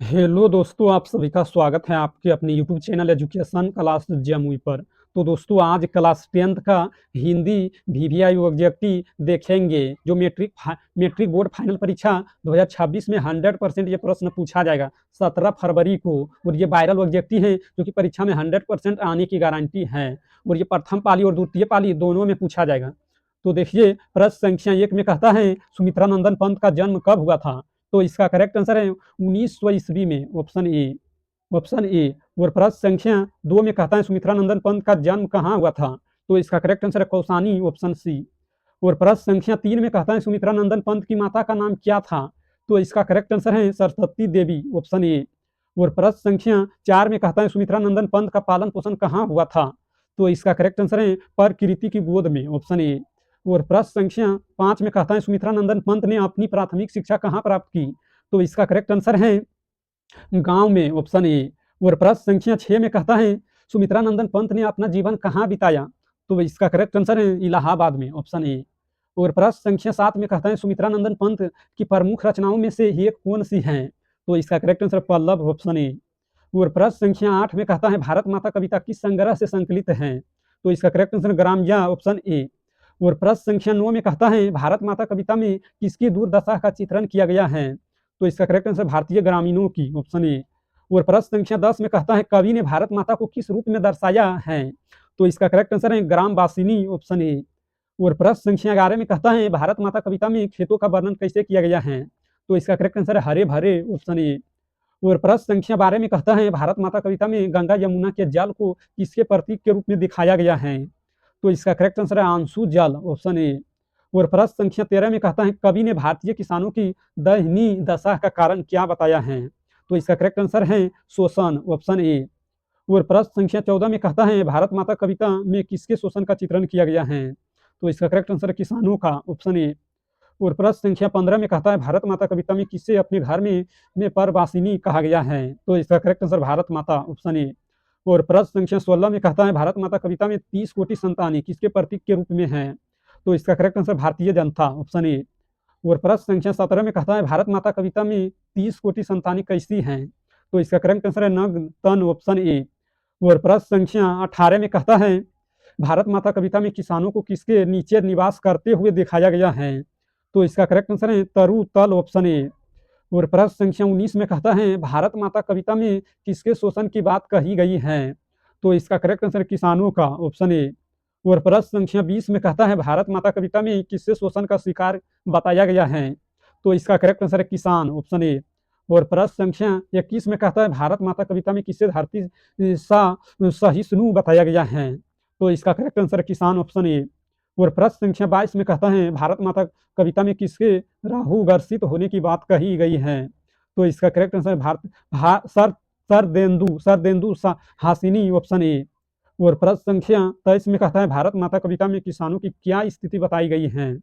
Hello दोस्तों, आप सभी का स्वागत है आपके अपने YouTube channel education class Jamui पर। तो दोस्तों आज क्लास 10th का हिंदी वीवीआई ऑब्जेक्टिव देखेंगे जो मैट्रिक बोर्ड फाइनल परीक्षा 2026 में 100% ये प्रश्न पूछा जाएगा 17 फरवरी को। और ये वायरल ऑब्जेक्टिव है जो कि परीक्षा में 100% आने की गारंटी है। और ये प्रथम पाली और द्वितीय पाली दोनों में पूछा जाएगा। तो देखिए प्रश्न संख्या 1 में कहता है सुमित्रा नंदन पंत का जन्म कब हुआ था। तो इसका करेक्ट आंसर है 1900 ईस्वी में, ऑप्शन ए। और प्रश्न संख्या 2 में कहता है सुमित्रा नंदन पंत का जन्म कहाँ हुआ था। तो इसका करेक्ट आंसर है कौसानी, ऑप्शन सी। और प्रश्न संख्या 3 में कहता है सुमित्रा नंदन पंत की माता का नाम क्या था। तो इसका करेक्ट आंसर है सरस्वती देवी, ऑप्शन ए। और प्रश्न संख्या 4 में कहता है सुमित्रा नंदन पंत का पालन पोषण कहाँ हुआ था। तो इसका करेक्ट आंसर है प्रकृति की गोद में, ऑप्शन ए। और प्रश्न संख्या 5 में कहता है सुमित्रा नंदन पंत ने अपनी प्राथमिक शिक्षा कहाँ प्राप्त की। तो इसका करेक्ट आंसर है गांव में, ऑप्शन ए। और प्रश्न संख्या 6 में कहता है सुमित्रा नंदन पंत ने अपना जीवन कहाँ बिताया। तो इसका करेक्ट आंसर है इलाहाबाद में, ऑप्शन ए। और प्रश्न संख्या 7 में कहता है सुमित्रा नंदन पंत की प्रमुख रचनाओं में से एक कौन सी है। तो इसका करेक्ट आंसर पल्लव, ऑप्शन ए। और प्रश्न संख्या 8 में कहता है भारत माता कविता किस संग्रह से संकलित है। तो इसका correct answer Gramya, option A. और प्रश्न संख्या 9 में कहता है भारत माता कविता में किसकी दुर्दशा का चित्रण किया गया है। तो इसका करेक्ट आंसर भारतीय ग्रामीणों की, ऑप्शन ए। और प्रश्न संख्या 10 में कहता है कवि ने भारत माता को किस रूप में दर्शाया है। तो इसका करेक्ट आंसर है ग्रामवासिनी, ऑप्शन ए। और प्रश्न संख्या 11 में कहता है भारत माता कविता में खेतों का वर्णन कैसे किया गया है। तो इसका करेक्ट आंसर है हरे भरे, ऑप्शन ए। और प्रश्न संख्या 12 में कहता है भारत माता कविता में गंगा यमुना के जल को किसके प्रतीक के रूप में दिखाया गया है। तो इसका करेक्ट आंसर है आंसू जल, ऑप्शन ए। और प्रश्न संख्या 13 में कहता है कवि ने भारतीय किसानों की दयनीय दशा का कारण क्या बताया है। तो इसका करेक्ट आंसर है शोषण, ऑप्शन ए। और प्रश्न संख्या 14 में कहता है भारत माता कविता में किसके शोषण का चित्रण किया गया है। तो इसका करेक्ट आंसर है किसानों का, ऑप्शन ए। और प्रश्न संख्या 15 में कहता है भारत माता कविता में किससे अपने घर में परवासिनी कहा गया है। तो इसका करेक्ट आंसर भारत माता, ऑप्शन ए। और प्रश्न संख्या 16 में कहता है भारत माता कविता में 30 कोटि संतानें किसके प्रतीक के रूप में है। तो इसका correct answer Bharatiya Janata, option A. और प्रश्न संख्या 17 में कहता है भारत माता कविता में 30 कोटि संतानें कैसी हैं। तो इसका करेक्ट आंसर है नग तन, ऑप्शन ए। और प्रश्न संख्या 18 में कहता है भारत माता कविता में किसानों को किसके नीचे निवास करते हुए दिखाया गया है। तो इसका करेक्ट आंसर है तरु तल, ऑप्शन ए। और प्रश्न संख्या 19 में कहता है भारत माता कविता में किसके शोषण की बात कही गई है। तो इसका करेक्ट आंसर किसानों का, ऑप्शन ए। और प्रश्न संख्या 20 में कहता है भारत माता कविता में किससे शोषण का शिकार बताया गया है। तो इसका करेक्ट आंसर है किसान, ऑप्शन ए। और प्रश्न संख्या 21 में कहता है भारत माता कविता में किससे धरती सहिष्णु बताया गया है। तो इसका करेक्ट आंसर है किसान, ऑप्शन ए। और प्रश्न संख्या 22 में कहता है भारत माता कविता में किसके राहु ग्रसित होने की बात कही गई है। तो इसका correct answer sir Sardendu Hasini, option A. और प्रश्न संख्या 23 में कहता है भारत माता कविता में किसानों की क्या स्थिति बताई गई है।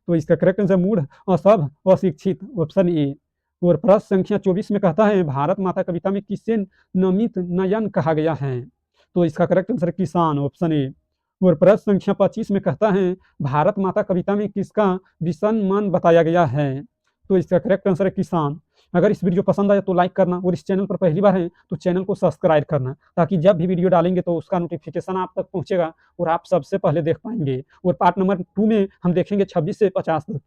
तो इसका करेक्ट आंसर मूढ़, असभ, अशिक्षित, ऑप्शन ए। और प्रश्न संख्या 24 में कहता है भारत माता कविता में किससे नमित नयन कहा गया है। तो इसका करेक्ट आंसर किसान, ऑप्शन ए। और प्रश्न संख्या 25 में कहता है भारत माता कविता में किसका विषम मन बताया गया है। तो इसका करेक्ट आंसर है किसान। अगर इस वीडियो पसंद आया तो लाइक करना और इस चैनल पर पहली बार है तो चैनल को सब्सक्राइब करना ताकि जब भी वीडियो डालेंगे तो उसका नोटिफिकेशन आप तक पहुंचेगा और आप सबसे पहले देख पाएंगे। और पार्ट नंबर 2 में हम देखेंगे 26 से 50 तक।